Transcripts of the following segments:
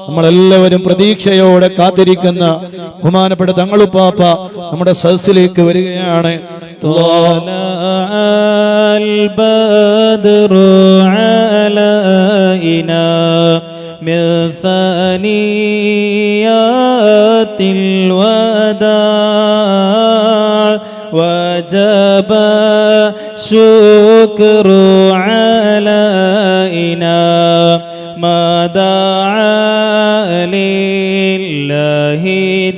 നമ്മളെല്ലാവരും പ്രതീക്ഷയോടെ കാത്തിരിക്കുന്ന ബഹുമാനപ്പെട്ട തങ്ങളുപ്പാപ്പ നമ്മുടെ സദസ്സിലേക്ക് വരികയാണ്. من ثنيات الوداع وجب الشكر علينا ما دعا لله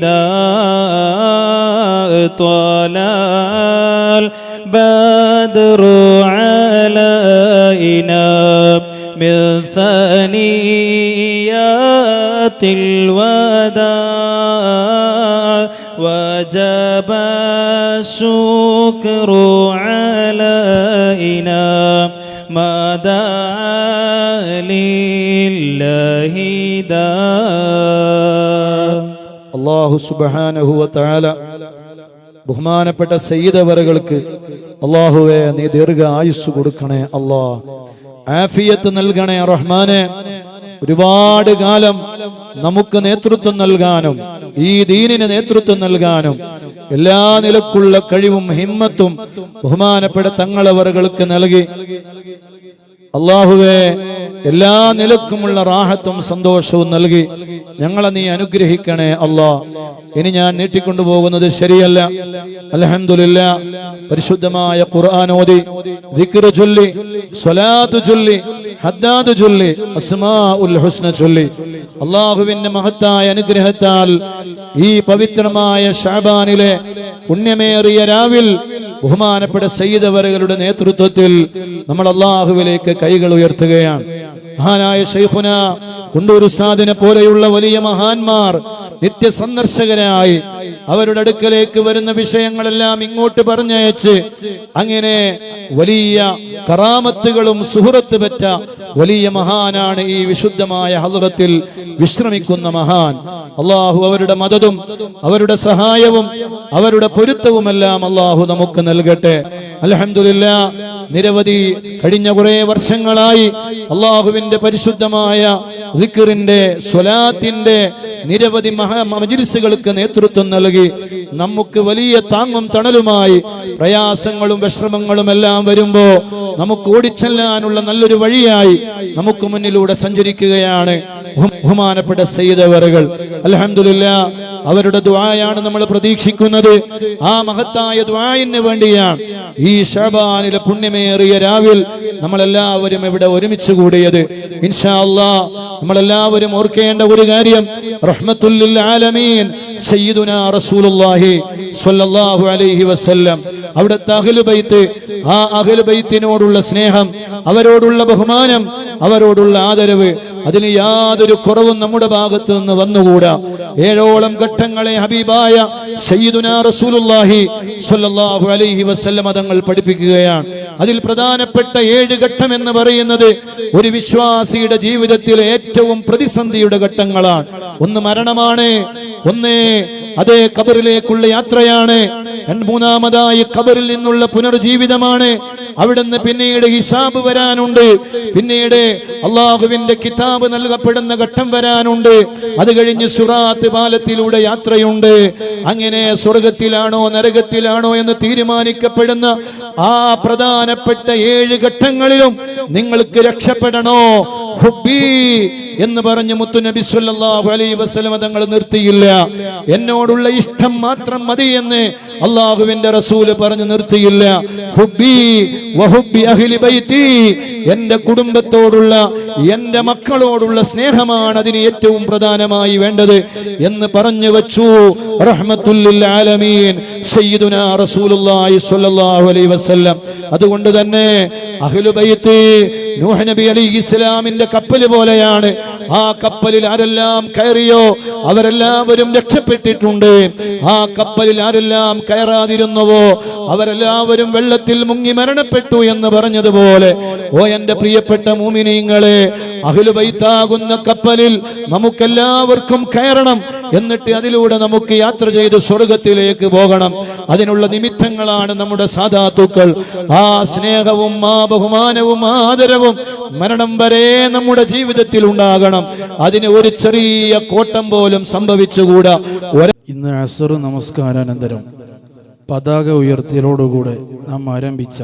داع طلع البدر علينا من ثنيات الوداع وجب الشكر علينا ما دعا لله داع. അല്ലാഹു സുബ്ഹാനഹു വ തആല ബഹുമാനപ്പെട്ട സയ്യിദ് അവറുകൾക്ക് അല്ലാഹുവേ നീ ദീർഘ ആയുസ് കൊടുക്കണേ അല്ലാഹ്, ആഫിയത്ത് നൽകണേ റഹ്മാനെ. ഒരുപാട് കാലം നമുക്ക് നേതൃത്വം നൽകാനും ഈ ദീനിന് നേതൃത്വം നൽകാനും എല്ലാ നിലക്കുള്ള കഴിവും ഹിമ്മത്തും ബഹുമാനപ്പെട്ട തങ്ങളവറുകൾക്ക് നൽകി. അല്ലാഹുവേ എല്ലാ നിലക്കുമുള്ള റാഹത്തും സന്തോഷവും നൽകി ഞങ്ങളെ നീ അനുഗ്രഹിക്കണേ അല്ലാഹ്. ഇനി ഞാൻ നീട്ടിക്കൊണ്ടുപോകുന്നത് ശരിയല്ല. അൽഹംദുലില്ലാഹ്, പരിശുദ്ധമായ ഖുർആൻ ഓതി, ദിക്ർ ചൊല്ലി, സ്വലാത്ത് ചൊല്ലി, ഹദ്ദാദ് ചൊല്ലി, അസ്മാഉൽ ഹുസ്ന ചൊല്ലി, അല്ലാഹുവിന്റെ മഹത്തായ അനുഗ്രഹത്താൽ ഈ പവിത്രമായ ശഅബാനിലെ പുണ്യമേറിയ രാവിൽ ബഹുമാനപ്പെട്ട സയ്യിദ് അവറുകളുടെ നേതൃത്വത്തിൽ നമ്മൾ അല്ലാഹുവിലേക്ക് കൈകൾ ഉയർത്തുകയാണ്. മഹാനായ ശൈഖുന കുണ്ടൂർ ഉസ്താദിനെ പോലെയുള്ള വലിയ മഹാന്മാർ നിത്യസന്ദർശകരായി അവരുടെ അടുക്കലേക്ക് വരുന്ന വിഷയങ്ങളെല്ലാം ഇങ്ങോട്ട് പറഞ്ഞയച്ച് അങ്ങനെ വലിയ കറാമത്തുകളും സുഹൃത്ത് പറ്റ വലിയ മഹാനാണ് ഈ വിശുദ്ധമായ ഹദ്റത്തിൽ വിശ്രമിക്കുന്ന മഹാൻ. അള്ളാഹു അവരുടെ മദതും അവരുടെ സഹായവും അവരുടെ പൊരുത്തവുമെല്ലാം അള്ളാഹു നമുക്ക് നൽകട്ടെ. അൽഹംദുലില്ലാഹ്, നിരവധി കഴിഞ്ഞ കുറെ വർഷങ്ങളായി അള്ളാഹുവിന്റെ പരിശുദ്ധമായ ദിക്റിന്റെ സ്വലാത്തിന്റെ നിരവധി മജ്‌ലിസുകൾക്ക് നേതൃത്വം നൽകി നമുക്ക് വലിയ താങ്ങും തണലുമായി പ്രയാസങ്ങളും വിഷമങ്ങളും എല്ലാം വരുമ്പോ നമുക്ക് ഓടിച്ചെല്ലാനുള്ള നല്ലൊരു വഴിയായി നമുക്ക് മുന്നിലൂടെ സഞ്ചരിക്കുകയാണ് ബഹുമാനപ്പെട്ട സയ്യിദ് അവറുകൾ. അൽഹംദുലില്ലാഹ്, അവരുടെ ദുആയാണ് നമ്മൾ പ്രതീക്ഷിക്കുന്നത്. ആ മഹത്തായ ദുആയിന് വേണ്ടിയാണ് ഈ ശഅബാനിലെ പുണ്യമേറിയ രാവിൽ നമ്മളെല്ലാവരും ഇവിടെ ഒരുമിച്ച് കൂടിയത്. ഇൻഷാ അല്ലാഹ് നമ്മളെല്ലാവരും ഓർക്കേണ്ട ഒരു കാര്യം, റഹ്മത്തുൽ ലിൽ ആലമീൻ സയ്യിദുനാ റസൂലുള്ളാഹി സ്വല്ലല്ലാഹു അലൈഹി വസല്ലം, അവിടുത്തെ അഹ്ലു ബൈത്ത്, ആ അഹ്ലു ബൈത്തിനോടുള്ള സ്നേഹം, അവരോടുള്ള ബഹുമാനം, അവരോടുള്ള ആദരവ്, അതിന് യാതൊരു കുറവും നമ്മുടെ ഭാഗത്ത് നിന്ന് വന്നുകൂടാ. 7 ഘട്ടങ്ങളെ ഹബീബായ സയ്യിദുനാ റസൂലുള്ളാഹി സ്വല്ലല്ലാഹു അലൈഹി വസല്ലം തങ്ങൾ പഠിപ്പിക്കുകയാണ്. അതിൽ പ്രധാനപ്പെട്ട 7 ഘട്ടം എന്ന് പറയുന്നത് ഒരു വിശ്വാസിയുടെ ജീവിതത്തിലെ ഏറ്റവും പ്രതിസന്ധിയുടെ ഘട്ടങ്ങളാണ്. ഒന്ന് മരണമാണ്, ഒന്ന് അതേ ഖബറിലേക്കുള്ള യാത്രയാണ്, മൂന്നാമതായി ഖബറിൽ നിന്നുള്ള പുനർജീവിതമാണ്, അവിടുന്ന് പിന്നീട് ഹിസാബ് വരാനുണ്ട്, പിന്നീട് അള്ളാഹുവിന്റെ കിതാബ് നൽകപ്പെടുന്ന ഘട്ടം വരാനുണ്ട്, അത് കഴിഞ്ഞ് സിറാത്ത് പാലത്തിലൂടെ യാത്രയുണ്ട്. അങ്ങനെ സ്വർഗത്തിലാണോ നരകത്തിലാണോ എന്ന് തീരുമാനിക്കപ്പെടുന്ന ആ പ്രധാനപ്പെട്ട 7 ഘട്ടങ്ങളിലും നിങ്ങൾക്ക് രക്ഷപ്പെടണോ, ഹുബ്ബി എന്ന് പറഞ്ഞ് മുത്തു നബി സല്ലല്ലാഹു അലൈഹി വസല്ലം തങ്ങൾ നിർത്തിയില്ല. എന്നോടുള്ള ഇഷ്ടം മാത്രം മതി എന്ന് അള്ളാഹുവിന്റെ റസൂല് പറഞ്ഞു നിർത്തിയില്ല. ഹുബ്ബി വഹുബ്ബി അഹ്ലി ബൈത്തി, എന്റെ കുടുംബത്തോടുള്ള എന്റെ മക്കളോടുള്ള സ്നേഹമാണ് അതിന് ഏറ്റവും പ്രധാനമായി വേണ്ടത് എന്ന് പറഞ്ഞു വെച്ചു റഹ്മത്തുൽ ലിൽ ആലമീൻ സയ്യിദുനാ റസൂലുള്ളാഹി സ്വല്ലല്ലാഹു അലൈഹി വസല്ലം. അതുകൊണ്ട് തന്നെ അഹ്ലു ബൈത്ത് നൂഹ് നബി അലൈഹിസ്സലാമിന്റെ കപ്പൽ പോലെയാണ്. ആ കപ്പലിൽ ആരെല്ലാം കയറിയോ അവരെല്ലാവരും രക്ഷപ്പെട്ടിട്ടുണ്ട്. ആ കപ്പലിൽ ആരെല്ലാം കയറാതിരുന്നുവോ അവരെല്ലാവരും വെള്ളത്തിൽ മുങ്ങി മരണപ്പെട്ടു എന്ന് പറഞ്ഞതുപോലെ, ഓ എന്റെ പ്രിയപ്പെട്ട മുഅ്മിനീങ്ങളെ, അഹ്ലുബൈത്താകുന്ന കപ്പലിൽ നമുക്കെല്ലാവർക്കും കയറണം. എന്നിട്ട് അതിലൂടെ നമുക്ക് യാത്ര ചെയ്ത് സ്വർഗത്തിലേക്ക് പോകണം. അതിനുള്ള നിമിത്തങ്ങളാണ് നമ്മുടെ സാദാത്തുക്കൾ. ആ സ്നേഹവും ആ ബഹുമാനവും ആദരവും മരണം വരെ നമ്മുടെ ജീവിതത്തിൽ ഉണ്ടാകണം. അതിന് ഒരു ചെറിയ കോട്ടം പോലും സംഭവിച്ചുകൂടാ. ഇന്ന് അസ്ർ നമസ്കാരാനന്തരം പതാക ഉയർത്തിയതോടുകൂടെ നാം ആരംഭിച്ച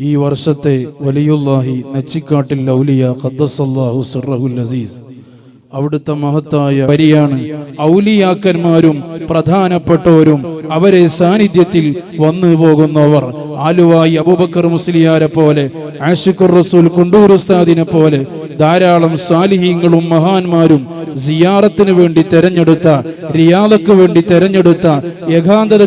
ഈ വർഷത്തെ വലിയുല്ലാഹി നെച്ചിക്കാട്ടിൽ ഔലിയ ഖദ്ദസല്ലാഹു സിർറഹുൽ അസീസ് അവിടുത്തെ മഹത്തായ വരിയാണ്. ഔലിയാക്കന്മാരും പ്രധാനപ്പെട്ടവരും അവരെ സാന്നിധ്യത്തിൽ വന്നു പോകുന്നവർ ആലുവായി അബൂബക്കർ മുസ്ലിയാരെ പോലെ, ആഷിഖുർ റസൂൽ കുണ്ടൂർ ഉസ്താദിനെ പോലെ ധാരാളം സാലിഹീങ്ങളും മഹാന്മാരും സിയാറത്തിന് വേണ്ടി തെരഞ്ഞെടുത്ത, റിയാദക്ക് വേണ്ടി തെരഞ്ഞെടുത്ത, ഏകാന്തത